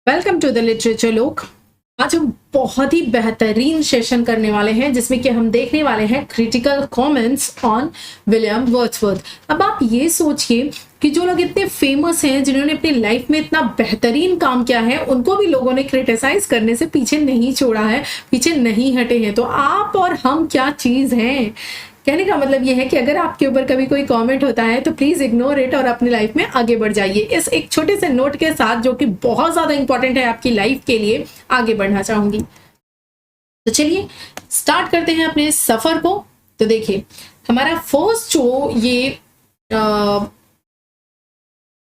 Welcome to the literature लोक। आज हम बहुत ही बेहतरीन सेशन करने वाले हैं जिसमें कि हम देखने वाले हैं critical comments on William Wordsworth. अब आप ये सोचिए कि जो लोग इतने फेमस हैं, जिन्होंने अपनी लाइफ में इतना बेहतरीन काम किया है, उनको भी लोगों ने क्रिटिसाइज करने से पीछे नहीं छोड़ा है, पीछे नहीं हटे हैं। तो आप और हम क्या चीज हैं? कहने का मतलब ये है कि अगर आपके ऊपर कभी कोई कमेंट होता है तो प्लीज इग्नोर इट और अपनी लाइफ में आगे बढ़ जाइए। इस एक छोटे से नोट के साथ, जो कि बहुत ज्यादा इंपॉर्टेंट है आपकी लाइफ के लिए, आगे बढ़ना चाहूंगी। तो चलिए स्टार्ट करते हैं अपने सफर को। तो देखिए, हमारा फर्स्ट जो ये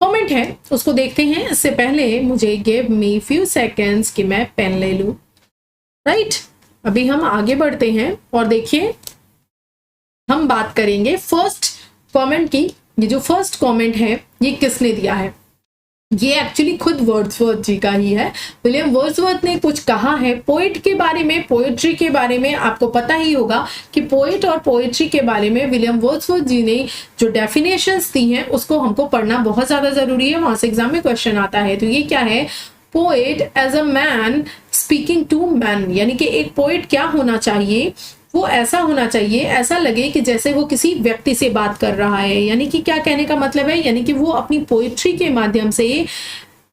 कमेंट है उसको देखते हैं। इससे पहले मुझे गिव मी फ्यू सेकेंड्स कि मैं पेन ले लूं। राइट, अभी हम आगे बढ़ते हैं और देखिए हम बात करेंगे फर्स्ट कमेंट की। ये जो फर्स्ट कमेंट है ये किसने दिया है? ये एक्चुअली खुद वर्ड्सवर्थ जी का ही है। विलियम वर्ड्सवर्थ ने कुछ कहा है पोएट के बारे में, पोएट्री के बारे में। आपको पता ही होगा कि पोएट और पोएट्री के बारे में विलियम वर्ड्सवर्थ जी ने जो डेफिनेशंस दी हैं उसको हमको पढ़ना बहुत ज्यादा जरूरी है, वहां से एग्जाम में क्वेश्चन आता है। तो ये क्या है? Poet as a man speaking to man, यानी कि एक पोएट क्या होना चाहिए? वो ऐसा होना चाहिए, ऐसा लगे कि जैसे वो किसी व्यक्ति से बात कर रहा है। यानी कि क्या कहने का मतलब है? यानी कि वो अपनी पोइट्री के माध्यम से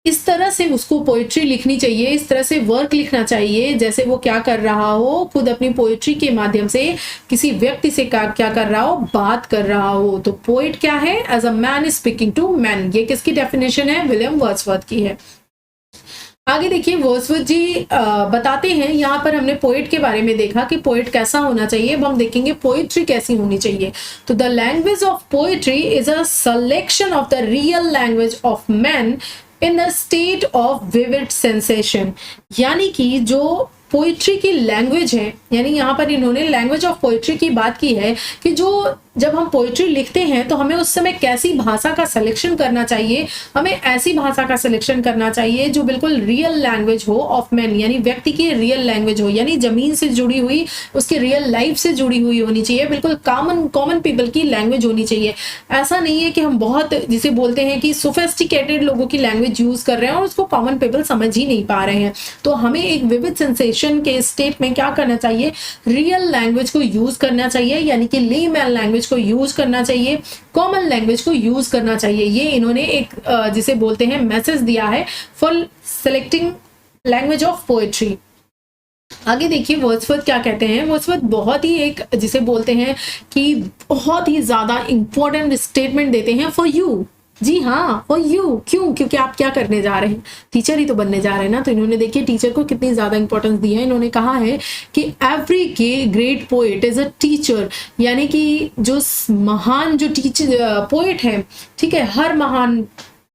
इस तरह से उसको पोइट्री लिखनी चाहिए, इस तरह से वर्क लिखना चाहिए जैसे वो क्या कर रहा हो, खुद अपनी पोइट्री के माध्यम से किसी व्यक्ति से क्या कर रहा हो, बात कर रहा हो। तो पोइट क्या है? As a man speaking to man. ये किसकी डेफिनेशन है? विलियम वर्ड्सवर्थ की है। आगे देखिए, वर्ड्सवर्थ जी बताते हैं, यहाँ पर हमने पोएट के बारे में देखा कि पोएट कैसा होना चाहिए। अब हम देखेंगे पोएट्री कैसी होनी चाहिए। तो the language of poetry is a selection of the real language of man in a state of vivid sensation. यानी कि जो पोइट्री की लैंग्वेज है, यानी यहाँ पर इन्होंने लैंग्वेज ऑफ पोइट्री की बात की है कि जो जब हम पोइट्री लिखते हैं तो हमें उस समय कैसी भाषा का सिलेक्शन करना चाहिए। हमें ऐसी भाषा का सिलेक्शन करना चाहिए जो बिल्कुल रियल लैंग्वेज हो ऑफ मैन, यानी व्यक्ति की रियल लैंग्वेज हो, यानी जमीन से जुड़ी हुई, उसके रियल लाइफ से जुड़ी हुई होनी चाहिए, बिल्कुल कॉमन पीपल की लैंग्वेज होनी चाहिए। ऐसा नहीं है कि हम बहुत, जिसे बोलते हैं कि सोफिस्टिकेटेड लोगों की लैंग्वेज यूज कर रहे हैं और उसको कॉमन पीपल समझ ही नहीं पा रहे हैं। तो हमें एक विविड सेंसेशन के स्टेट में क्या करना चाहिए? रियल लैंग्वेज को यूज करना चाहिए, यानी कि लेमैन लैंग्वेज को यूज करना चाहिए, कॉमन लैंग्वेज को यूज करना चाहिए। ये इन्होंने एक जिसे बोलते हैं मैसेज दिया है for selecting language of poetry. आगे देखिए वर्ड्सवर्थ क्या कहते हैं। वर्ड्सवर्थ बहुत ही एक, जिसे बोलते हैं कि बहुत ही ज्यादा इंपॉर्टेंट स्टेटमेंट देते हैं फॉर यू। जी हाँ, फॉर यू। क्यों? क्योंकि आप क्या करने जा रहे हैं? टीचर ही तो बनने जा रहे हैं ना। तो इन्होंने देखिए टीचर को कितनी ज्यादा इंपॉर्टेंस दी है। इन्होंने कहा है कि every great poet is a teacher, यानी कि जो महान जो टीचर पोएट है, ठीक है, हर महान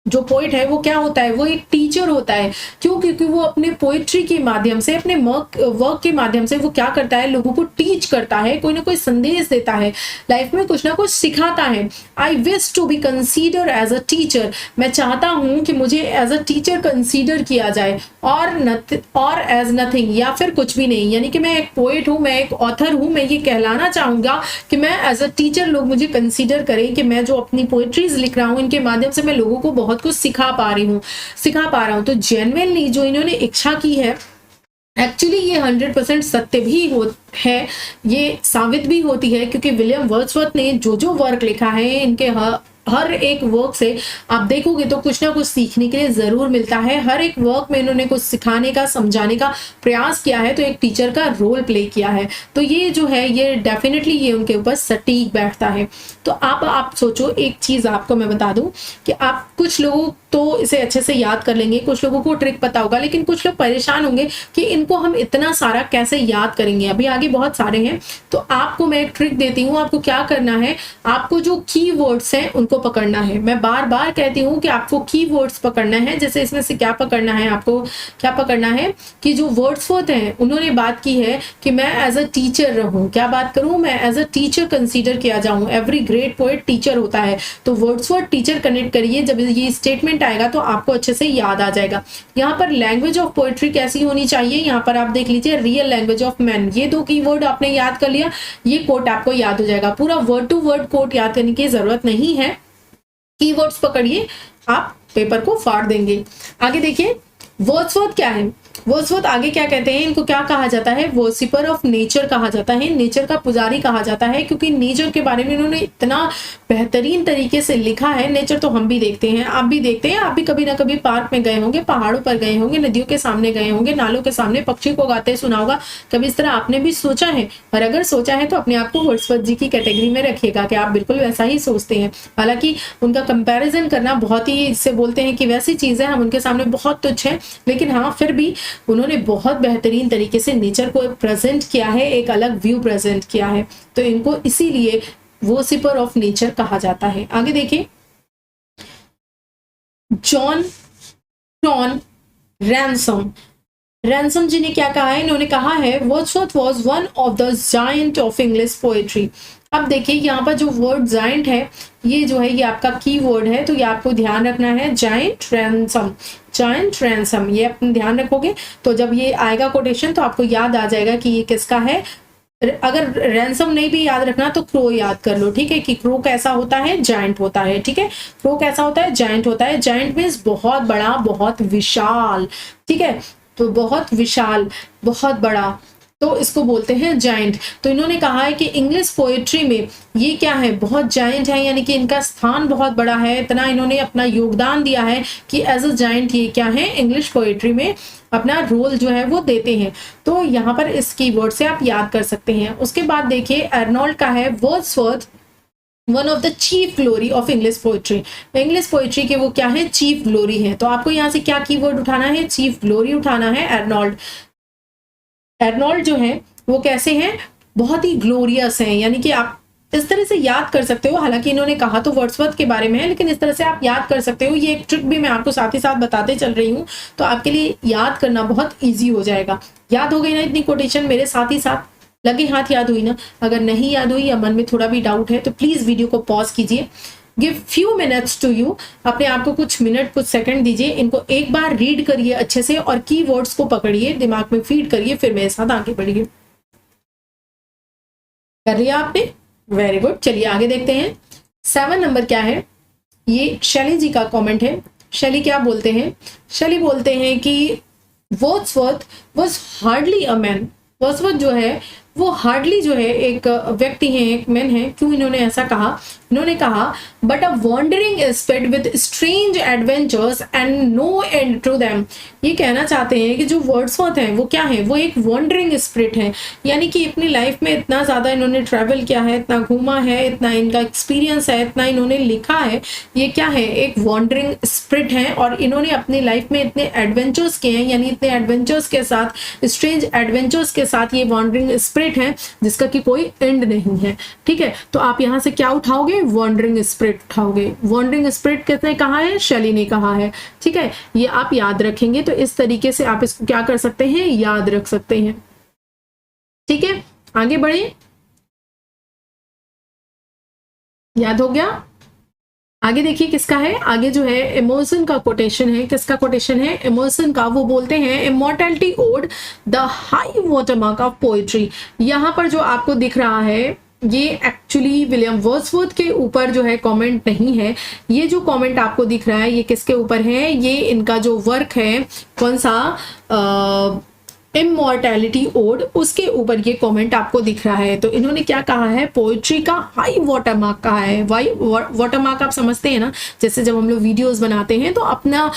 जो पोएट है वो क्या होता है? वो एक टीचर होता है। क्यों? क्योंकि वो अपने पोएट्री के माध्यम से, अपने वर्क के माध्यम से वो क्या करता है? लोगों को टीच करता है, कोई ना कोई संदेश देता है, लाइफ में कुछ ना कुछ सिखाता है। I wish to be consider as a teacher. मैं चाहता हूं कि मुझे एज अ टीचर कंसीडर किया जाए, और एज नथिंग, या फिर कुछ भी नहीं। यानी कि मैं एक पोएट हूं, मैं एक ऑथर हूं, मैं ये कहलाना चाहूंगा कि मैं एज अ टीचर, लोग मुझे कंसीडर करें कि मैं जो अपनी पोएट्रीज लिख रहा हूं इनके माध्यम से मैं लोगों को बहुत कुछ सिखा पा रहा हूं। तो जेन्युइनली जो इन्होंने इच्छा की है, एक्चुअली ये 100% सत्य भी है, ये साबित भी होती है, क्योंकि विलियम वर्ड्सवर्थ ने जो वर्क लिखा है, इनके हर एक वर्क से आप देखोगे तो कुछ ना कुछ सीखने के लिए जरूर मिलता है। हर एक वर्क में इन्होंने कुछ सिखाने का, समझाने का प्रयास किया है, तो एक टीचर का रोल प्ले किया है। तो ये जो है ये डेफिनेटली ये उनके ऊपर सटीक बैठता है। तो आप सोचो, एक चीज आपको मैं बता दूं कि आप, कुछ लोग तो इसे अच्छे से याद कर लेंगे, कुछ लोगों को ट्रिक पता होगा, लेकिन कुछ लोग परेशान होंगे कि इनको हम इतना सारा कैसे याद करेंगे। अभी आगे बहुत सारे हैं, तो आपको मैं एक ट्रिक देती हूँ। आपको क्या करना है? आपको जो कीवर्ड्स हैं उनको पकड़ना है। मैं बार बार कहती हूँ कि आपको कीवर्ड्स पकड़ना है। जैसे इसमें से क्या पकड़ना है? आपको क्या पकड़ना है कि जो वर्ड्सवर्थ हैं उन्होंने बात की है कि मैं एज अ टीचर रहूं। क्या बात करूं? मैं एज अ टीचर कंसीडर किया जाऊं। एवरी ग्रेट पोएट टीचर होता है। तो वर्ड्सवर्थ टीचर कनेक्ट करिए, जब ये स्टेटमेंट आएगा तो आपको अच्छे से याद आ जाएगा। यहाँ पर लैंग्वेज ऑफ पोएट्री कैसी होनी चाहिए, यहाँ पर आप देख लीजिए, रियल लैंग्वेज ऑफ मैन। ये दो कीवर्ड आपने याद कर लिया, ये कोट आपको याद हो जाएगा। पूरा वर्ड टू वर्ड कोट याद करने की जरूरत नहीं है, कीवर्ड्स पकड़िए, आप पेपर को फाड़ देंगे। आगे देखिए, वर्ड्सवर्थ क्या है, वर्ड्सवर्थ आगे क्या कहते हैं, इनको क्या कहा जाता है, वर्शिपर ऑफ नेचर कहा जाता है, नेचर का पुजारी कहा जाता है, क्योंकि नेचर के बारे में इन्होंने इतना बेहतरीन तरीके से लिखा है। नेचर तो हम भी देखते हैं, आप भी देखते हैं, आप भी कभी ना कभी पार्क में गए होंगे, पहाड़ों पर गए होंगे, नदियों के सामने गए होंगे, नालों के सामने पक्षी को गाते सुना होगा, कभी इस तरह आपने भी सोचा है। और अगर सोचा है तो अपने आप को वर्ड्सवर्थ जी की कैटेगरी में रखिएगा कि आप बिल्कुल वैसा ही सोचते हैं। हालांकि उनका कंपैरिजन करना बहुत ही, इससे बोलते हैं कि वैसी चीज है, हम उनके सामने बहुत तुच्छ है, लेकिन हाँ फिर भी उन्होंने बहुत बेहतरीन तरीके से नेचर को प्रेजेंट किया है, एक अलग व्यू प्रेजेंट किया है, तो इनको इसीलिए वर्शिपर ऑफ नेचर कहा जाता है। आगे देखिए, जॉन टॉन रैनसम, रैनसम जी ने क्या कहा है, इन्होंने कहा है Wordsworth was one of the giant of English poetry. अब देखिए यहाँ पर जो वर्ड जायंट है, ये जो है ये आपका की वर्ड है, तो ये आपको ध्यान रखना है, जायंट रैनसम, जायंट रैनसम, ये अपने ध्यान रखोगे तो जब ये आएगा कोटेशन तो आपको याद आ जाएगा कि ये किसका है। अगर रैनसम नहीं भी याद रखना तो क्रो याद कर लो, ठीक है, कि क्रो कैसा होता है, जायंट होता है, ठीक है, क्रो कैसा होता है, जायंट होता है। जायंट मीन्स बहुत बड़ा, बहुत विशाल, ठीक है, तो बहुत विशाल, बहुत बड़ा, तो इसको बोलते हैं जायंट। तो इन्होंने कहा है कि इंग्लिश पोएट्री में ये क्या है, बहुत जायंट है, यानी कि इनका स्थान बहुत बड़ा है, इतना इन्होंने अपना योगदान दिया है कि एज अ जायंट ये क्या है, इंग्लिश पोएट्री में अपना रोल जो है वो देते हैं। तो यहाँ पर इस कीवर्ड से आप याद कर सकते हैं। उसके बाद देखिए अर्नोल्ड का है Wordsworth one of the chief glory of English poetry, English poetry के वो क्या है, चीफ ग्लोरी है। तो आपको यहाँ से क्या कीवर्ड उठाना है, चीफ ग्लोरी उठाना है। अर्नोल्ड, अर्नोल्ड जो है वो कैसे हैं, बहुत ही ग्लोरियस हैं, यानी कि आप इस तरह से याद कर सकते हो। हालांकि इन्होंने कहा तो वर्ड्सवर्थ के बारे में है, लेकिन इस तरह से आप याद कर सकते हो। ये एक ट्रिक भी मैं आपको साथ ही साथ बताते चल रही हूँ, तो आपके लिए याद करना बहुत ईजी हो जाएगा। याद हो गई ना इतनी कोटेशन मेरे साथ ही साथ, लगे हाथ याद हुई ना। अगर नहीं याद हुई या मन में थोड़ा भी डाउट है तो प्लीज वीडियो को पॉज कीजिए, give few minutes to you, अपने आप को कुछ मिनट कुछ सेकंड दीजिए, इनको एक बार रीड करिए अच्छे से और कीवर्ड्स को पकड़िए, दिमाग में फीड करिए, फिर मेरे साथ आगे बढ़िए। कर लिया आपने, वेरी गुड। चलिए आगे देखते हैं। 7 नंबर क्या है, ये शैली जी का कमेंट है। शैली क्या बोलते हैं, शैली बोलते हैं कि Wordsworth was hardly a man, Wordsworth जो है वो हार्डली जो है एक व्यक्ति है, एक मैन है। क्यों इन्होंने ऐसा कहा, इन्होंने कहा but a wandering spirit with strange adventures and no end to them. ये कहना चाहते हैं कि जो वर्ड्सवर्थ है वो क्या है, वो एक वॉन्डरिंग स्पिरिट है, यानी कि अपनी लाइफ में इतना ज्यादा इन्होंने ट्रैवल किया है, इतना घूमा है, इतना इनका एक्सपीरियंस है, इतना इन्होंने लिखा है, ये क्या है, एक वॉन्डरिंग स्पिरिट है। और इन्होंने अपनी लाइफ में इतने एडवेंचर्स किए हैं, यानी इतने एडवेंचर्स के साथ, स्ट्रेंज एडवेंचर्स के साथ ये वॉन्डरिंग स्पिरिट है जिसका कि कोई एंड नहीं है, ठीक है। तो आप यहां से क्या उठाओगे, वॉन्डरिंग स्पिरिट उठाओगे। वॉन्डरिंग स्पिरिट किसने कहा है, शैली ने कहा है, ठीक है। ये आप याद रखेंगे तो इस तरीके से आप इसको क्या कर सकते हैं, याद रख सकते हैं, ठीक है। आगे बढ़े, याद हो गया। आगे देखिए किसका है, आगे जो है इमर्सन का कोटेशन है। किसका कोटेशन है, इमर्सन का। वो बोलते हैं immortality ode the high watermark of poetry. यहाँ पर जो आपको दिख रहा है ये एक्चुअली विलियम वर्ड्सवर्थ के ऊपर जो है कमेंट नहीं है। ये जो कमेंट आपको दिख रहा है ये किसके ऊपर है, ये इनका जो वर्क है, कौन सा, इमॉर्टैलिटी ओड, उसके ऊपर ये कमेंट आपको दिख रहा है। तो इन्होंने क्या कहा है, पोएट्री का हाई वाटरमार्क कहा है। वाटरमार्क आप समझते हैं ना, जैसे जब हम लोग वीडियोस बनाते हैं तो अपना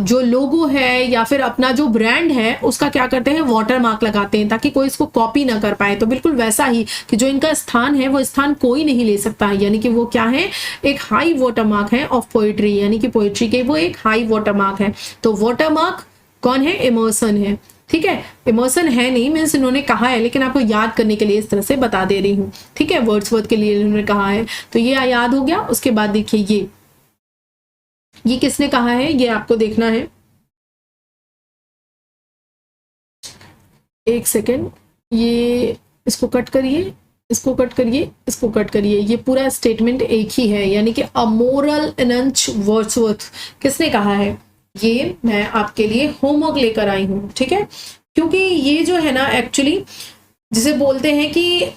जो लोगो है या फिर अपना जो ब्रांड है उसका क्या करते हैं, वाटरमार्क लगाते हैं ताकि कोई इसको कॉपी ना कर पाए। तो बिल्कुल वैसा ही कि जो इनका स्थान है वो स्थान कोई नहीं ले सकता है, यानी कि वो क्या है, एक हाई वाटरमार्क है ऑफ पोएट्री, यानी कि पोएट्री के वो एक हाई वाटरमार्क है। तो वाटरमार्क कौन है, इमर्सन है, ठीक है। इमर्सन है नहीं मीन्स इन्होंने कहा है, लेकिन आपको याद करने के लिए इस तरह से बता दे रही हूँ, ठीक है। वर्ड्सवर्थ के लिए इन्होंने कहा है तो ये याद हो गया। उसके बाद देखिए ये किसने कहा है, ये आपको देखना है। एक सेकेंड, ये इसको कट करिए, इसको कट करिए, इसको कट करिए। ये पूरा स्टेटमेंट एक ही है, यानी कि अ मोरल इनंच वर्ड्सवर्थ किसने कहा है, ये मैं आपके लिए होमवर्क लेकर आई हूं, ठीक है। क्योंकि ये जो है ना एक्चुअली जिसे बोलते हैं कि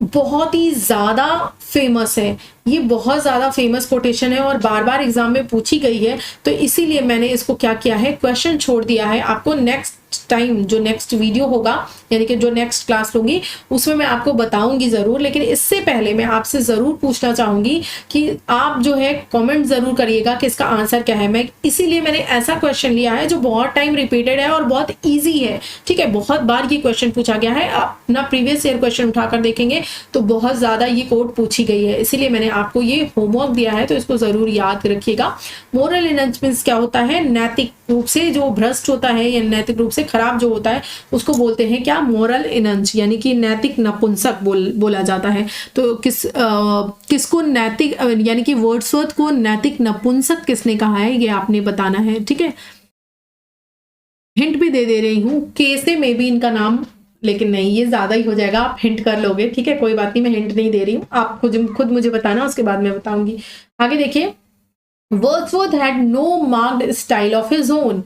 बहुत ही ज़्यादा फेमस है, ये बहुत ज़्यादा फेमस कोटेशन है और बार बार एग्जाम में पूछी गई है, तो इसीलिए मैंने इसको क्या किया है, क्वेश्चन छोड़ दिया है। आपको नेक्स्ट टाइम जो नेक्स्ट वीडियो होगा, यानी कि जो नेक्स्ट क्लास लूंगी, उसमें मैं आपको बताऊंगी ज़रूर। लेकिन इससे पहले मैं आपसे ज़रूर पूछना चाहूँगी कि आप जो है कमेंट ज़रूर करिएगा कि इसका आंसर क्या है। मैं इसीलिए मैंने ऐसा क्वेश्चन लिया है जो बहुत टाइम रिपीटेड है और बहुत ईजी है, ठीक है, बहुत बार ये क्वेश्चन पूछा गया है। आप अपना प्रीवियस ईयर क्वेश्चन उठाकर देखेंगे तो बहुत ज़्यादा ये कोड पूछी गई है, इसीलिए मैंने आपको ये होमवर्क दिया है, तो इसको ज़रूर याद रखिएगा। मोरल इनहैंसमेंट क्या होता है, नैतिक रूप से जो भ्रष्ट होता है या नैतिक रूप से खराब जो होता है उसको बोलते हैं क्या, मोरल इनहैंस, यानी कि नैतिक नपुंसक बोला जाता है। तो किसको नैतिक, यानी कि वर्ड्सवर्थ को नैतिक नपुंसक किसने कहा है, ये आपने बताना है, ठीक है। हिंट भी दे रही हूँ, के से मे भी इनका नाम, लेकिन नहीं, ये ज्यादा ही हो जाएगा, आप हिंट कर लोगे, ठीक है, कोई बात नहीं, मैं हिंट नहीं दे रही हूँ, आप खुद मुझे बताना, उसके बाद मैं बताऊंगी। आगे देखिए, Wordsworth had no marked style of his own.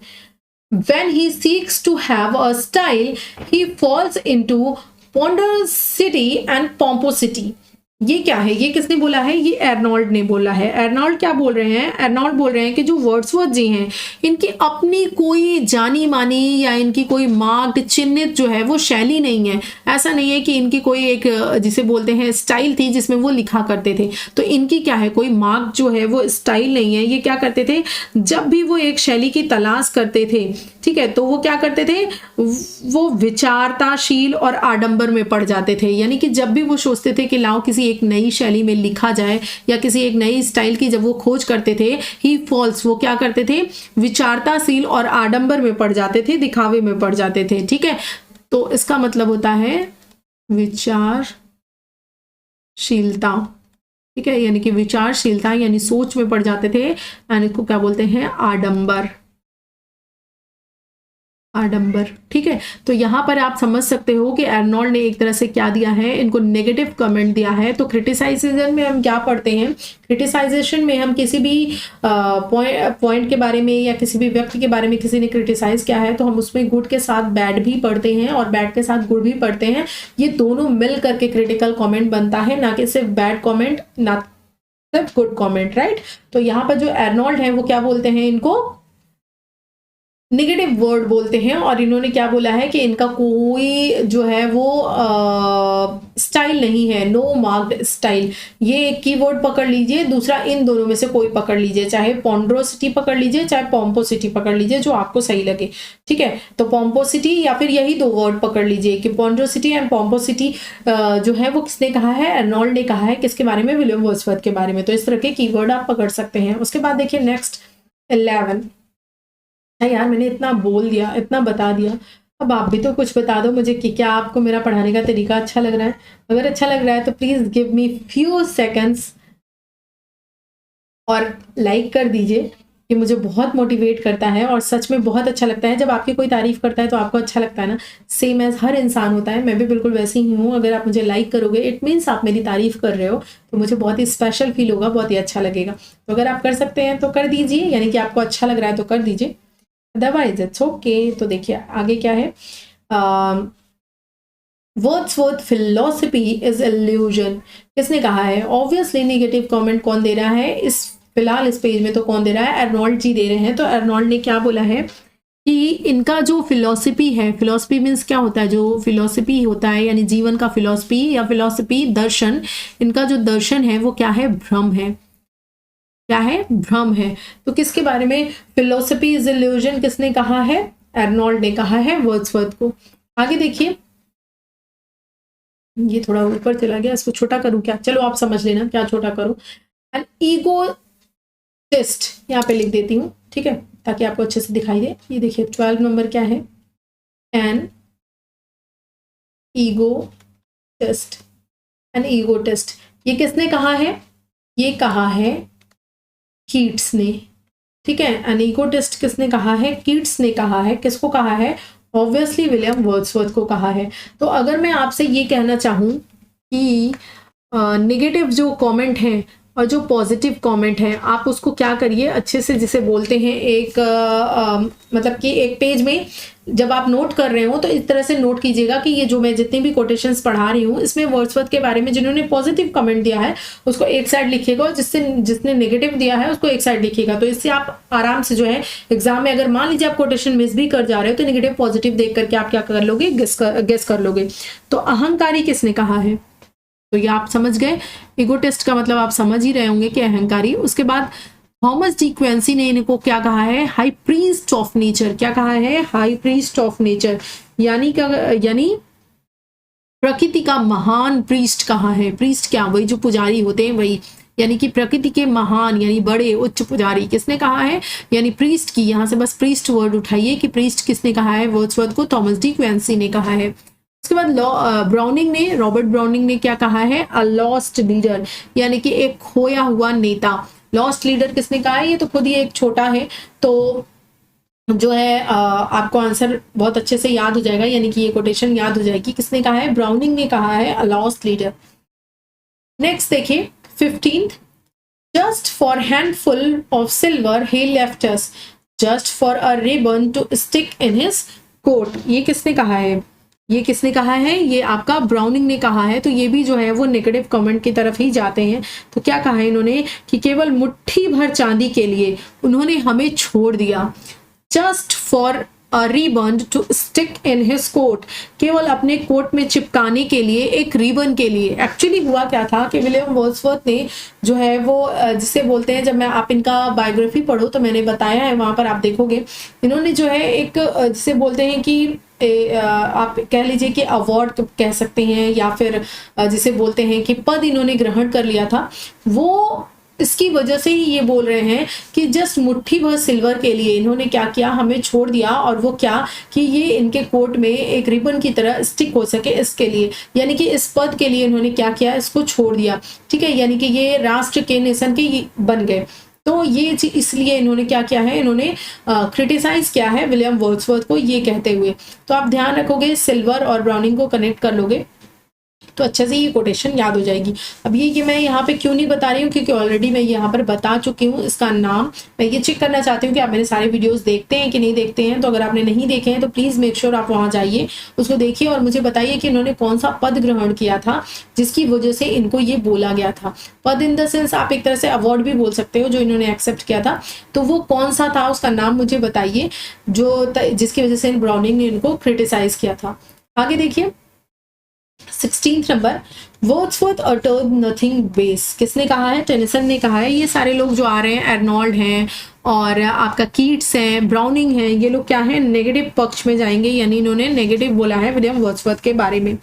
When he seeks to have a style, he falls into ponderosity and pomposity. ये क्या है, ये किसने बोला है, ये एर्नॉल्ड ने बोला है। एर्नॉल्ड क्या बोल रहे हैं, एर्नॉल्ड बोल रहे हैं कि जो वर्ड्सवर्थ जी हैं, इनकी अपनी कोई जानी मानी या इनकी कोई मार्क्ड चिन्हित जो है वो शैली नहीं है। ऐसा नहीं है कि इनकी कोई एक जिसे बोलते हैं स्टाइल थी जिसमें वो लिखा करते थे, तो इनकी क्या है, कोई मार्क जो है वो स्टाइल नहीं है। ये क्या करते थे, जब भी वो एक शैली की तलाश करते थे, ठीक है, तो वो क्या करते थे, वो विचारताशील और आडंबर में पड़ जाते थे। यानी कि जब भी वो सोचते थे कि लाओ किसी एक नई शैली में लिखा जाए या किसी एक नई स्टाइल की जब वो खोज करते थे, ही फॉल्स, वो क्या करते थे, विचारताशील और आडंबर में पड़ जाते थे, दिखावे में पड़ जाते थे, ठीक है। तो इसका मतलब होता है विचारशीलता, ठीक है, यानी कि विचारशीलता यानी सोच में पड़ जाते थे, यानी इसको क्या बोलते हैं, आडंबर, ठीक है। तो यहाँ पर आप समझ सकते हो कि एर्नॉल्ड ने एक तरह से क्या दिया है, इनको नेगेटिव कमेंट दिया है। तो क्रिटिसाइजेशन में हम क्या पढ़ते हैं, क्रिटिसाइजेशन में हम किसी भी पॉइंट के बारे में या किसी भी व्यक्ति के बारे में किसी ने क्रिटिसाइज किया है, तो हम उसमें गुड के साथ बैड भी पढ़ते हैं और बैड के साथ गुड भी पढ़ते हैं। ये दोनों मिल करके क्रिटिकल कॉमेंट बनता है, ना कि सिर्फ बैड कॉमेंट, ना सिर्फ गुड कॉमेंट, राइट। तो यहाँ पर जो एर्नॉल्ड है वो क्या बोलते हैं, इनको नेगेटिव वर्ड बोलते हैं, और इन्होंने क्या बोला है कि इनका कोई जो है वो स्टाइल नहीं है, नो मार्क्ड स्टाइल। ये एक कीवर्ड पकड़ लीजिए, दूसरा इन दोनों में से कोई पकड़ लीजिए, चाहे पॉन्ड्रोसिटी पकड़ लीजिए चाहे पॉम्पोसिटी पकड़ लीजिए, जो आपको सही लगे, ठीक है। तो पॉम्पोसिटी या फिर यही दो वर्ड पकड़ लीजिए कि पॉन्ड्रोसिटी एंड पॉम्पोसिटी जो है वो किसने कहा है, एर्नॉल्ड ने कहा है, किसके बारे में, विलियम वर्ड्सवर्थ के बारे में। तो इस तरह के कीवर्ड आप पकड़ सकते हैं। उसके बाद देखिए नेक्स्ट 11 है। यार मैंने इतना बोल दिया, इतना बता दिया, अब आप भी तो कुछ बता दो मुझे कि क्या आपको मेरा पढ़ाने का तरीका अच्छा लग रहा है। अगर अच्छा लग रहा है तो please give me few seconds और लाइक कर दीजिए, ये मुझे बहुत मोटिवेट करता है और सच में बहुत अच्छा लगता है जब आपकी कोई तारीफ करता है तो आपको अच्छा लगता है ना। सेम एज हर इंसान होता है, मैं भी बिल्कुल वैसे ही हूँ। अगर आप मुझे लाइक करोगे इट मीन्स आप मेरी तारीफ कर रहे हो, तो मुझे बहुत ही स्पेशल फील होगा, बहुत ही अच्छा लगेगा। तो अगर आप कर सकते हैं तो कर दीजिए, यानी कि आपको अच्छा लग रहा है तो कर दीजिए, अदरवाइज इट्स ओके। तो देखिए आगे क्या है, वर्ड्सवर्थ फिलॉसफी इज इल्यूजन, किसने कहा है। ऑब्वियसली नेगेटिव कमेंट कौन दे रहा है, इस फिलहाल इस पेज में तो कौन दे रहा है, एर्नॉल्ड जी दे रहे हैं। तो एर्नॉल्ड ने क्या बोला है कि इनका जो फिलॉसफी है, फिलॉसफी मीन्स क्या होता है, जो फिलॉसफी होता है यानी जीवन का फिलॉसफी या फिलॉसफी दर्शन, इनका जो दर्शन है वो क्या है, भ्रम है। क्या है, भ्रम है। तो किसके बारे में, फिलोसफी इज इल्यूजन किसने कहा है, एर्नॉल्ड ने कहा है वर्ड्सवर्थ को। आगे देखिए, ये थोड़ा ऊपर चला गया, इसको छोटा करूं क्या, चलो आप समझ लेना क्या छोटा करूं। एन ईगोटिस्ट यहाँ पे लिख देती हूँ, ठीक है, ताकि आपको अच्छे से दिखाई दे। ये देखिए 12 नंबर क्या है, एन ईगोटिस्ट, एन ईगोटिस्ट, ये किसने कहा है, ये कहा है कीट्स ने, ठीक है। एन ईगोटिस्ट किसने कहा है, कीट्स ने कहा है। किसको कहा है, ऑब्वियसली विलियम वर्ड्सवर्थ को कहा है। तो अगर मैं आपसे ये कहना चाहूँ कि नेगेटिव जो कमेंट है और जो पॉजिटिव कमेंट है आप उसको क्या करिए अच्छे से, जिसे बोलते हैं एक मतलब कि एक पेज में जब आप नोट कर रहे हो तो इस तरह से नोट कीजिएगा कि ये जो मैं जितनी भी कोटेशंस पढ़ा रही हूँ इसमें वर्ड्सवर्थ के बारे में जिन्होंने पॉजिटिव कमेंट दिया है उसको एक साइड लिखिएगा और जिसने नेगेटिव दिया है उसको एक साइड लिखिएगा। तो इससे आप आराम से जो है एग्जाम में अगर मान लीजिए आप कोटेशन मिस भी कर जा रहे हो तो नेगेटिव पॉजिटिव देख करके आप क्या कर लोगे, गेस कर लोगे। तो अहंकारी किसने कहा है, तो ये आप समझ गए। इगोटिस्ट का मतलब आप समझ ही रहे होंगे कि अहंकारी। उसके बाद थॉमस डी क्वेंसी ने इनको क्या कहा है, हाई प्रीस्ट ऑफ नेचर। क्या कहा है, हाई प्रीस्ट ऑफ नेचर, यानी प्रकृति का महान प्रीस्ट कहा है। प्रीस्ट क्या, वही जो पुजारी होते हैं वही, यानी कि प्रकृति के महान यानी बड़े उच्च पुजारी किसने कहा है, यानी प्रीस्ट की, यहां से बस प्रीस्ट वर्ड उठाइए कि प्रीस्ट किसने कहा है, वर्ड्सवर्थ को थॉमस डी क्वेंसी ने कहा है। उसके बाद ब्राउनिंग ने, रॉबर्ट ब्राउनिंग ने क्या कहा है, अ लॉस्ट लीडर, यानी कि एक खोया हुआ नेता। लॉस्ट लीडर किसने कहा है, ये तो खुद ही एक छोटा है, तो जो है आपको आंसर बहुत अच्छे से याद हो जाएगा, यानी कि ये कोटेशन याद हो जाएगी। किसने कहा है, ब्राउनिंग ने कहा है अ लॉस्ट लीडर। नेक्स्ट देखिए 15th, just for handful of silver he left us, just for a ribbon to stick in his coat. ये किसने कहा है, ये किसने कहा है, ये आपका ब्राउनिंग ने कहा है। तो ये भी जो है वो नेगेटिव कमेंट की तरफ ही जाते हैं। तो क्या कहा है इन्होंने कि केवल मुट्ठी भर चांदी के लिए उन्होंने हमें छोड़ दिया। Just for a ribbon to stick in his coat, केवल अपने कोट में चिपकाने के लिए, एक रिबन के लिए। एक्चुअली हुआ क्या था कि विलियम वर्ड्सवर्थ ने जो है वो जिसे बोलते हैं, जब मैं आप इनका बायोग्राफी पढ़ो तो मैंने बताया है, वहां पर आप देखोगे इन्होंने जो है एक जिसे बोलते हैं कि आप कह लीजिए कि अवार्ड कह सकते हैं या फिर जिसे बोलते हैं कि पद इन्होंने ग्रहण कर लिया था। वो इसकी वजह से ही ये बोल रहे हैं कि जस्ट मुट्ठी भर सिल्वर के लिए इन्होंने क्या किया, हमें छोड़ दिया। और वो क्या कि ये इनके कोट में एक रिबन की तरह स्टिक हो सके इसके लिए, यानी कि इस पद के लिए इन्होंने क्या किया, इसको छोड़ दिया। ठीक है, यानी कि ये राष्ट्र के नेशन के बन गए। तो ये इसलिए इन्होंने क्या किया है, इन्होंने क्रिटिसाइज किया है विलियम वर्ड्सवर्थ को ये कहते हुए। तो आप ध्यान रखोगे, सिल्वर और ब्राउनिंग को कनेक्ट कर लोगे तो अच्छे से ये कोटेशन याद हो जाएगी। अब ये मैं यहाँ पे क्यों नहीं बता रही हूँ, क्योंकि ऑलरेडी मैं यहाँ पर बता चुकी हूँ इसका नाम। मैं ये चेक करना चाहती हूँ कि आप मेरे सारे वीडियोस देखते हैं कि नहीं देखते हैं। तो अगर आपने नहीं देखे हैं तो प्लीज मेक श्योर आप वहां जाइए, उसको देखिए और मुझे बताइए कि इन्होंने कौन सा पद ग्रहण किया था जिसकी वजह से इनको ये बोला गया था। पद इन द सेंस आप एक तरह से अवार्ड भी बोल सकते हो जो इन्होंने एक्सेप्ट किया था। तो वो कौन सा था, उसका नाम मुझे बताइए, जो जिसकी वजह से ब्राउनिंग ने इनको क्रिटिसाइज किया था। आगे देखिए 16th number, Wordsworth uttered nothing base. किसने कहा है, टेनिसन ने कहा है। ये सारे लोग जो आ रहे हैं, अर्नोल्ड हैं और आपका कीट्स हैं, ब्राउनिंग हैं, ये लोग क्या है, नेगेटिव पक्ष में जाएंगे, यानी इन्होंने नेगेटिव बोला है विलियम वर्ड्सवर्थ के बारे में।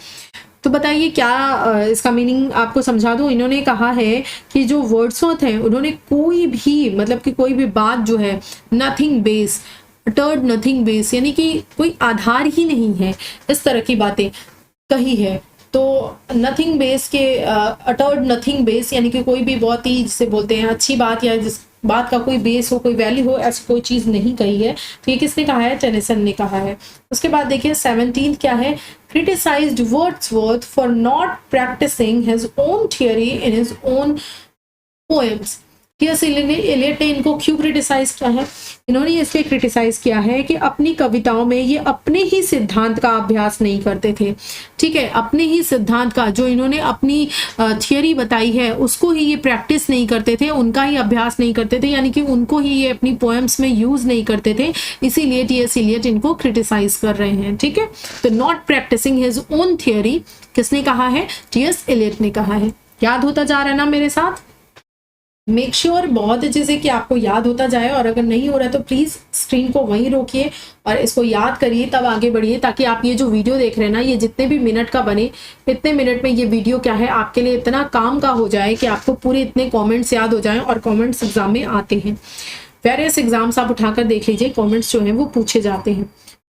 तो बताइए क्या इसका मीनिंग आपको समझा दूं। इन्होंने कहा है कि जो वर्ड्सवर्थ है उन्होंने कोई भी मतलब कि कोई भी बात जो है nothing base, uttered nothing base, यानी कि कोई आधार ही नहीं है, इस तरह की बातें कही है। तो नथिंग बेस के अटर्ड नथिंग बेस यानी कि कोई भी बहुत ही जिसे बोलते हैं अच्छी बात या जिस बात का कोई बेस हो, कोई वैल्यू हो, ऐसी कोई चीज नहीं कही है। तो ये किसने कहा है, टेनिसन ने कहा है। उसके बाद देखिए 17th क्या है, criticised Wordsworth for not practising his own theory in his own poems. T S. Eliot ने इनको क्यों क्रिटिसाइज किया है, इन्होंने इसलिए क्रिटिसाइज किया है कि अपनी कविताओं में ये अपने ही सिद्धांत का अभ्यास नहीं करते थे। ठीक है, अपने ही सिद्धांत का, जो इन्होंने अपनी थियरी बताई है उसको ही ये प्रैक्टिस नहीं करते थे, उनका ही अभ्यास नहीं करते थे, यानी कि उनको ही ये अपनी पोएम्स में यूज नहीं करते थे। इसीलिए टी.एस. एलियट इनको क्रिटिसाइज कर रहे हैं। ठीक है, तो not practising his own theory किसने कहा है, टी.एस. एलियट ने कहा है। याद होता जा रहा है ना मेरे साथ। मेक श्योर बहुत अच्छे से कि आपको याद होता जाए, और अगर नहीं हो रहा है तो प्लीज स्क्रीन को वहीं रोकिए और इसको याद करिए, तब आगे बढ़िए, ताकि आप ये जो वीडियो देख रहे हैं ना, ये जितने भी मिनट का बने, इतने मिनट में ये वीडियो क्या है आपके लिए इतना काम का हो जाए कि आपको पूरे इतने कॉमेंट्स याद हो जाएं। और कॉमेंट्स एग्जाम में आते हैं, वेरियस एग्जाम्स आप उठाकर देख लीजिए, कॉमेंट्स जो है वो पूछे जाते हैं।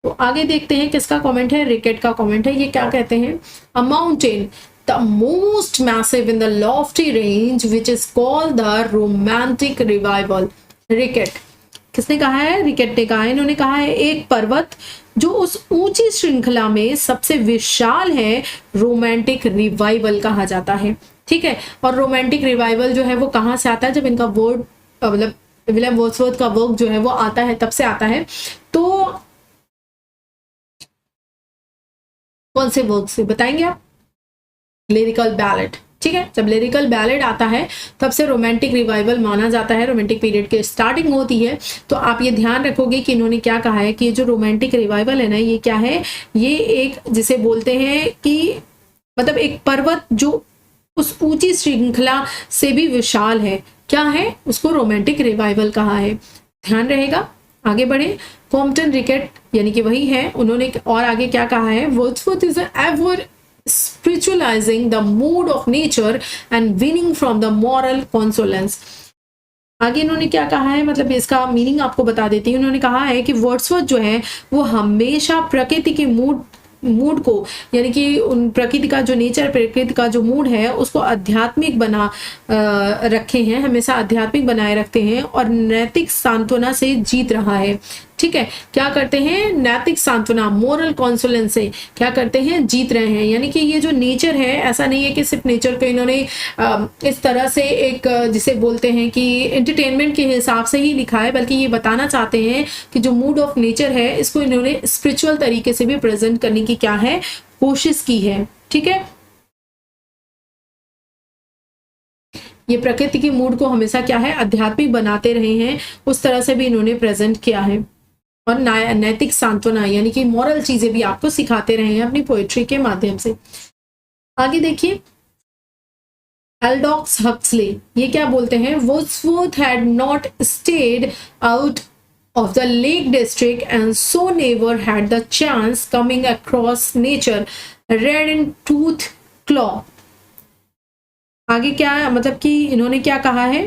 तो आगे देखते हैं किसका कॉमेंट है, रिकेट का कॉमेंट है। ये क्या कहते हैं, अ mountain the most massive in the lofty range which is called the romantic revival। रिकेट किसने कहा है, रिकेट ने कहा है। इन्होंने कहा है एक पर्वत जो उस ऊंची श्रृंखला में सबसे विशाल है, रोमांटिक रिवाइवल कहा जाता है। ठीक है। और रोमांटिक रिवाइवल जो है वो कहाँ से आता है, जब इनका वर्ड मतलब विलियम वर्ड्सवर्थ का वर्क जो है वो आता है, तब से आता है। तो कौन से वर्क से बताएंगे आप? लिरिकल बैलेड, ठीक है। जब लिरिकल बैलेड आता है तब से रोमांटिक रिवाइवल माना जाता है, रोमांटिक पीरियड की स्टार्टिंग होती है। तो आप ये ध्यान रखोगे कि इन्होंने क्या कहा है कि ये जो रोमांटिक रिवाइवल है ना, ये क्या है, ये एक जिसे बोलते हैं कि मतलब एक पर्वत जो उस ऊंची श्रृंखला से भी विशाल है, क्या है, उसको रोमांटिक रिवाइवल कहा है। ध्यान रहेगा। आगे बढ़े। कॉम्पटन रिकेट यानी कि वही है, उन्होंने और आगे क्या कहा है, Wordsworth is ever spiritualizing the mood of nature and winning from the moral consolence। आगे इन्होंने क्या कहा है, मतलब इसका मीनिंग आपको बता देती हूँ। उन्होंने कहा है कि वर्ड्सवर्थ जो है वो हमेशा प्रकृति के मूड को यानी कि उन प्रकृति का जो नेचर, प्रकृति का जो मूड है उसको आध्यात्मिक बना रखे हैं, हमेशा आध्यात्मिक बनाए रखते हैं और नैतिक सांत्वना से जीत रहा है। ठीक है, क्या करते हैं, नैतिक सांत्वना, मोरल कॉन्सोलेंस से क्या करते हैं, जीत रहे हैं। यानी कि ये जो नेचर है, ऐसा नहीं है कि सिर्फ नेचर को इन्होंने इस तरह से एक जिसे बोलते हैं कि एंटरटेनमेंट के हिसाब से ही लिखा है, बल्कि ये बताना चाहते हैं कि जो मूड ऑफ नेचर है इसको इन्होंने स्पिरिचुअल तरीके से भी प्रेजेंट करने की क्या है, कोशिश की है। ठीक है, ये प्रकृति की मूड को हमेशा क्या है, आध्यात्मिक बनाते रहे हैं, उस तरह से भी इन्होंने प्रेजेंट किया है। और नैतिक सांत्वना यानी कि मॉरल चीजें भी आपको सिखाते रहे हैं अपनी पोएट्री के माध्यम से। आगे देखिए, एल्डॉक्स हक्सले ये क्या बोलते हैं, Wordsworth had not stayed out of the Lake District and so never had the chance coming across nature red in tooth claw। आगे क्या है, मतलब कि इन्होंने क्या कहा है,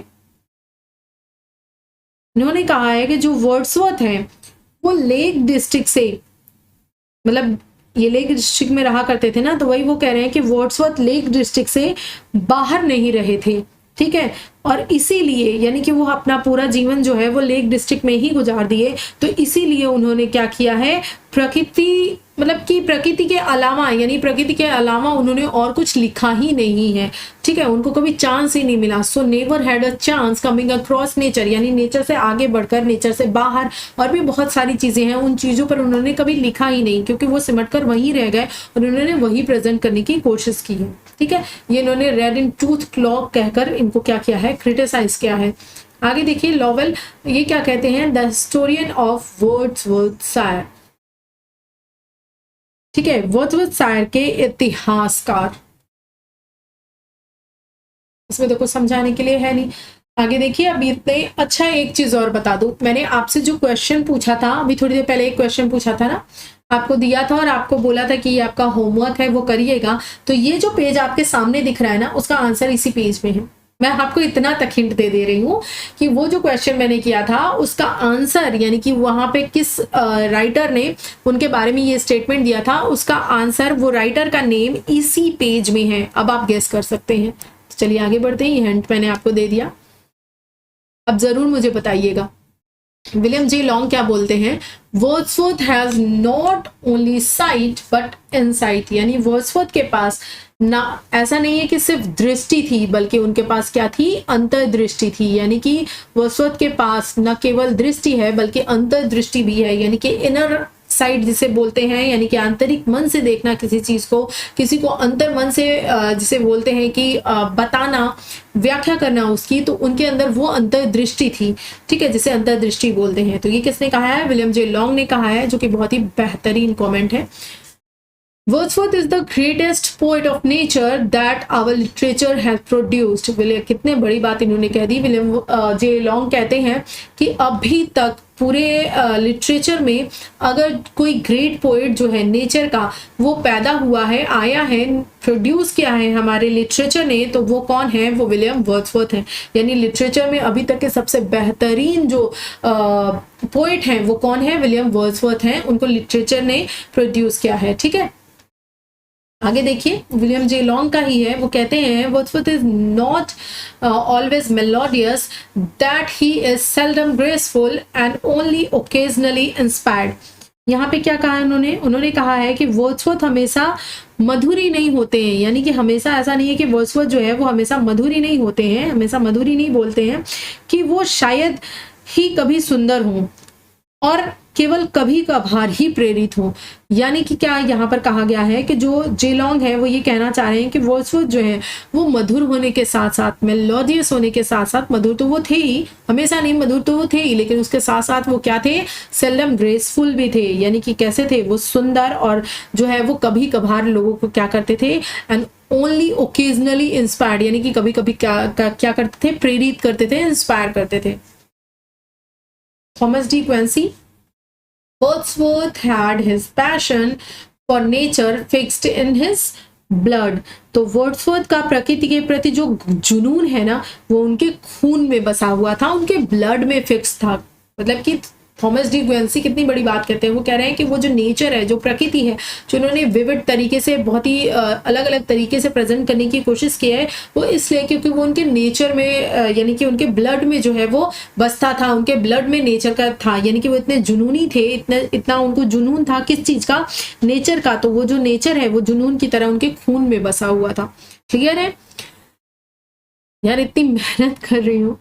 इन्होंने कहा है कि जो वर्ड्सवर्थ है वो लेक डिस्ट्रिक्ट से, मतलब ये लेक डिस्ट्रिक्ट में रहा करते थे ना, तो वही वो कह रहे हैं कि वर्ड्सवर्थ लेक डिस्ट्रिक्ट से बाहर नहीं रहे थे। ठीक है, और इसीलिए यानी कि वो अपना पूरा जीवन जो है वो लेक डिस्ट्रिक्ट में ही गुजार दिए, तो इसीलिए उन्होंने क्या किया है, प्रकृति मतलब कि प्रकृति के अलावा यानी प्रकृति के अलावा उन्होंने और कुछ लिखा ही नहीं है। ठीक है, उनको कभी चांस ही नहीं मिला। So never had a chance coming across nature, यानी नेचर से आगे बढ़कर, नेचर से बाहर और भी बहुत सारी चीजें हैं, उन चीजों पर उन्होंने कभी लिखा ही नहीं, क्योंकि वो सिमट कर वहीं रह गए और उन्होंने वही प्रेजेंट करने की कोशिश की है। ठीक है, ये इन्होंने रेड इन टूथ क्लॉ कहकर इनको क्या किया है, क्रिटिसाइज किया है। आगे देखिए, लॉवेल ये क्या कहते हैं, द हिस्टोरियन ऑफ वर्ड्सवर्थ। ठीक है, वर्ड्सवर्थ के इतिहासकार, इसमें तो कुछ समझाने के लिए है नहीं। आगे देखिए, अभी इतने अच्छा एक चीज और बता दूं, मैंने आपसे जो क्वेश्चन पूछा था अभी थोड़ी देर पहले, एक क्वेश्चन पूछा था ना, आपको दिया था और आपको बोला था कि ये आपका होमवर्क है, वो करिएगा। तो ये जो पेज आपके सामने दिख रहा है ना, उसका आंसर इसी पेज में है। मैं आपको इतना तक हिंट दे रही हूँ कि वो जो क्वेश्चन मैंने किया था उसका आंसर, यानी कि वहां पे किस राइटर ने उनके बारे में ये स्टेटमेंट दिया था, उसका आंसर, वो राइटर का नेम इसी पेज में है। अब आप गेस कर सकते हैं। चलिए आगे बढ़ते हैं, ये हिंट मैंने आपको दे दिया, अब जरूर मुझे बताइएगा। विलियम जे लॉन्ग क्या बोलते हैं, Wordsworth has not only site but insight, यानी वर्ड्सवर्थ के पास ना ऐसा नहीं है कि सिर्फ दृष्टि थी, बल्कि उनके पास क्या थी, अंतर्दृष्टि थी। यानी कि वर्ड्सवर्थ के पास न केवल दृष्टि है बल्कि अंतर्दृष्टि भी है, यानी कि इनर साइड जिसे बोलते हैं, यानी कि आंतरिक मन से देखना किसी चीज को, किसी को अंतर मन से जिसे बोलते हैं कि बताना, व्याख्या करना उसकी, तो उनके अंदर वो अंतर्दृष्टि थी। ठीक है, जिसे अंतर्दृष्टि बोलते हैं। तो ये किसने कहा है, विलियम जे लॉन्ग ने कहा है, जो कि बहुत ही बेहतरीन कमेंट है। Wordsworth is the greatest poet of nature that our literature has produced। कितने बड़ी बात इन्होंने कह दी। विलियम जे लॉन्ग कहते हैं कि अभी तक पूरे लिटरेचर में अगर कोई ग्रेट पोएट जो है नेचर का, वो पैदा हुआ है, आया है, प्रोड्यूस किया है हमारे लिटरेचर ने, तो वो कौन है, वो विलियम वर्ड्सवर्थ हैं। यानी लिटरेचर में अभी तक के सबसे बेहतरीन जो पोएट हैं वो कौन है, विलियम वर्ड्सवर्थ हैं, उनको लिटरेचर ने प्रोड्यूस किया है। ठीक है, आगे देखिए, विलियम जे लॉन्ग का ही है, वो कहते हैं Wordsworth is not always melodious, that he is seldom graceful and only occasionally inspired. यहाँ पे क्या कहा उन्होंने कहा है कि वर्ड्सवर्थ हमेशा मधुर ही नहीं होते हैं, यानी कि हमेशा ऐसा नहीं है कि वर्ड्सवर्थ जो है वो हमेशा मधुर ही नहीं होते हैं, हमेशा मधुर ही नहीं बोलते हैं, कि वो शायद ही कभी सुंदर हों और केवल कभी कभार ही प्रेरित हो। यानी कि क्या यहाँ पर कहा गया है कि जो जेलोंग है वो ये कहना चाह रहे हैं कि वर्ड्सवर्थ जो है वो मधुर होने के साथ साथ, मेलोडियस होने के साथ साथ, मधुर तो वो थे ही, हमेशा नहीं, मधुर तो वो थे ही, लेकिन उसके साथ साथ वो क्या थे, सेल्डम ग्रेसफुल भी थे। यानी कि कैसे थे वो, सुंदर, और जो है वो कभी कभार लोगों को क्या करते थे, एंड ओनली ओकेजनली इंस्पायर्ड, यानी कि कभी कभी क्या करते थे, प्रेरित करते थे, इंस्पायर करते थे। Thomas De Quincey, Wordsworth had his passion for nature fixed in his blood। तो वर्ड्सवर्थ का प्रकृति के प्रति जो जुनून है ना वो उनके खून में बसा हुआ था, उनके ब्लड में फिक्स था। मतलब कि थॉमस डी क्वेंसी कितनी बड़ी बात कहते हैं, वो कह रहे हैं कि वो जो नेचर है, जो प्रकृति है, जो उन्होंने विविड तरीके से, बहुत ही अलग अलग तरीके से प्रेजेंट करने की कोशिश की है, वो इसलिए क्योंकि वो उनके नेचर में, यानी कि उनके ब्लड में जो है वो बसता था, उनके ब्लड में नेचर का था। यानी कि वो इतने जुनूनी थे, इतना उनको जुनून था किस चीज का, नेचर का। तो वो जो नेचर है वो जुनून की तरह उनके खून में बसा हुआ था। क्लियर है यार, इतनी मेहनत कर रही हूँ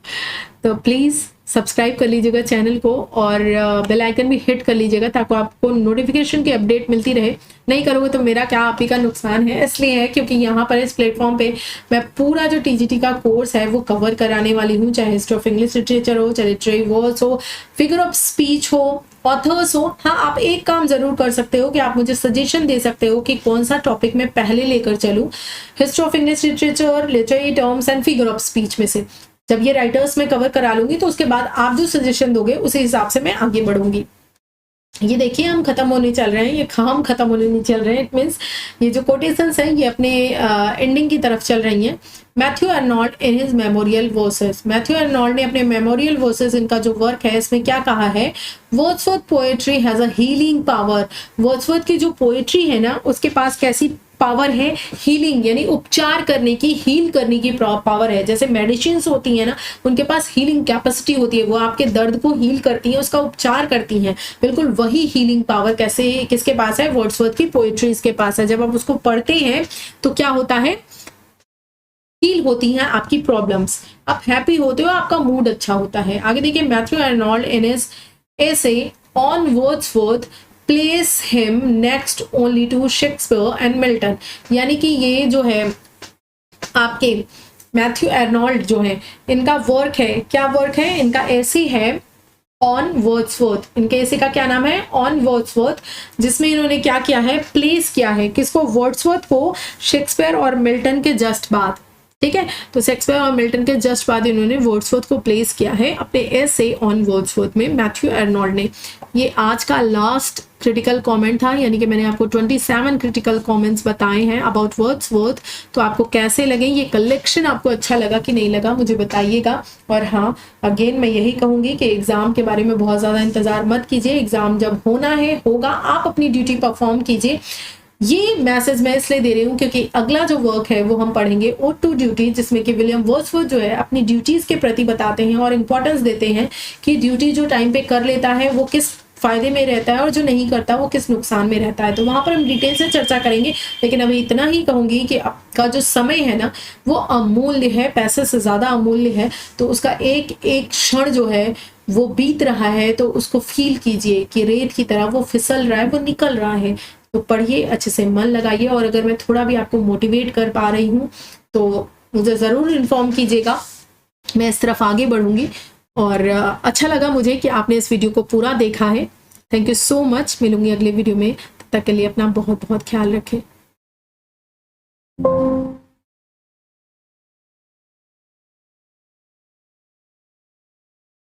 तो प्लीज सब्सक्राइब कर लीजिएगा चैनल को, और बेल आइकन भी हिट कर लीजिएगा ताकि आपको नोटिफिकेशन की अपडेट मिलती रहे। नहीं करोगे तो मेरा क्या, आप ही का नुकसान है। इसलिए है क्योंकि यहाँ पर इस प्लेटफॉर्म पे मैं पूरा जो टीजीटी का कोर्स है वो कवर कराने वाली हूँ, चाहे हिस्ट्री ऑफ इंग्लिश लिटरेचर हो, चाहे लिटरेरी वर्ड्स हो, फिगर ऑफ स्पीच हो, ऑथर्स हो। हाँ, आप एक काम जरूर कर सकते हो कि आप मुझे सजेशन दे सकते हो कि कौन सा टॉपिक मैं पहले लेकर चलूँ, history of English literature, literary terms and figure of speech में से। जब ये राइटर्स में कवर करा लूंगी तो उसके बाद आप जो सजेशन दोगे उसी हिसाब से मैं आगे बढ़ूंगी। ये देखिए हम खत्म होने चल रहे हैं, ये काम खत्म होने नहीं चल रहे हैं। इट मीन्स ये जो कोटेशंस हैं ये अपने एंडिंग की तरफ चल रही हैं। Matthew Arnold in his memorial versus, Matthew Arnold ने अपने मेमोरियल वर्सेस, इनका जो वर्क है इसमें क्या कहा है, Wordsworth poetry has a healing power. Wordsworth की जो पोएट्री है ना उसके पास कैसी पावर है, हीलिंग, यानी उपचार करने की, हील करने की पावर है। जैसे मेडिसिन्स होती है ना, उनके पास हीलिंग कैपेसिटी होती है, वो आपके दर्द को हील करती है, उसका उपचार करती हैं। बिल्कुल वही हीलिंग पावर कैसे, किसके पास है, वर्ड्सवर्थ की पोएट्रीज के पास है। जब आप उसको पढ़ते हैं तो क्या होता है, हील होती हैं आपकी प्रॉब्लम्स, आप हैप्पी होते हो, आपका मूड अच्छा होता है। आगे देखिए, Matthew Arnold in his essay on Wordsworth place him next only to Shakespeare and Milton. यानी कि ये जो है आपके मैथ्यू अर्नोल्ड जो है, इनका वर्क है, क्या वर्क है, इनका ऐसे है ऑन वर्ड्सवर्थ। इनके ऐसे का क्या नाम है, ऑन वर्ड्सवर्थ, जिसमें इन्होंने क्या किया है, प्लेस किया है किसको, वर्ड्सवर्थ को शेक्सपियर और मिल्टन के जस्ट बाद। ठीक है, तो शेक्सपियर और मिल्टन के जस्ट बाद इन्होंने वर्ड्सवर्थ को प्लेस किया है अपने एसे ऑन वर्ड्सवर्थ में, मैथ्यू अर्नोल्ड ने। ये आज का लास्ट क्रिटिकल कमेंट था, यानी कि मैंने आपको 27 क्रिटिकल कमेंट्स बताए हैं अबाउट वर्ड्सवर्थ। तो आपको कैसे लगे ये कलेक्शन, आपको अच्छा लगा कि नहीं लगा मुझे बताइएगा। और हाँ, अगेन मैं यही कहूंगी कि एग्जाम के बारे में बहुत ज्यादा इंतजार मत कीजिए, एग्जाम जब होना है होगा, आप अपनी ड्यूटी परफॉर्म कीजिए। ये मैसेज मैं इसलिए दे रही हूँ क्योंकि अगला जो वर्क है वो हम पढ़ेंगे ओड टू ड्यूटी, जिसमें कि विलियम वर्ड्सवर्थ जो है अपनी ड्यूटीज के प्रति बताते हैं और इंपॉर्टेंस देते हैं कि ड्यूटी जो टाइम पे कर लेता है वो किस फायदे में रहता है और जो नहीं करता वो किस नुकसान में रहता है। तो वहां पर हम डिटेल से चर्चा करेंगे, लेकिन अभी इतना ही कहूंगी कि आपका जो समय है ना वो अमूल्य है, पैसे से ज्यादा अमूल्य है। तो उसका एक एक क्षण जो है वो बीत रहा है तो उसको फील कीजिए कि रेत की तरह वो फिसल रहा है, वो निकल रहा है। तो पढ़िए, अच्छे से मन लगाइए, और अगर मैं थोड़ा भी आपको मोटिवेट कर पा रही हूँ तो मुझे ज़रूर इन्फॉर्म कीजिएगा, मैं इस तरफ आगे बढ़ूंगी। और अच्छा लगा मुझे कि आपने इस वीडियो को पूरा देखा है। थैंक यू सो मच, मिलूंगी अगले वीडियो में, तब तक के लिए अपना बहुत बहुत ख्याल रखें।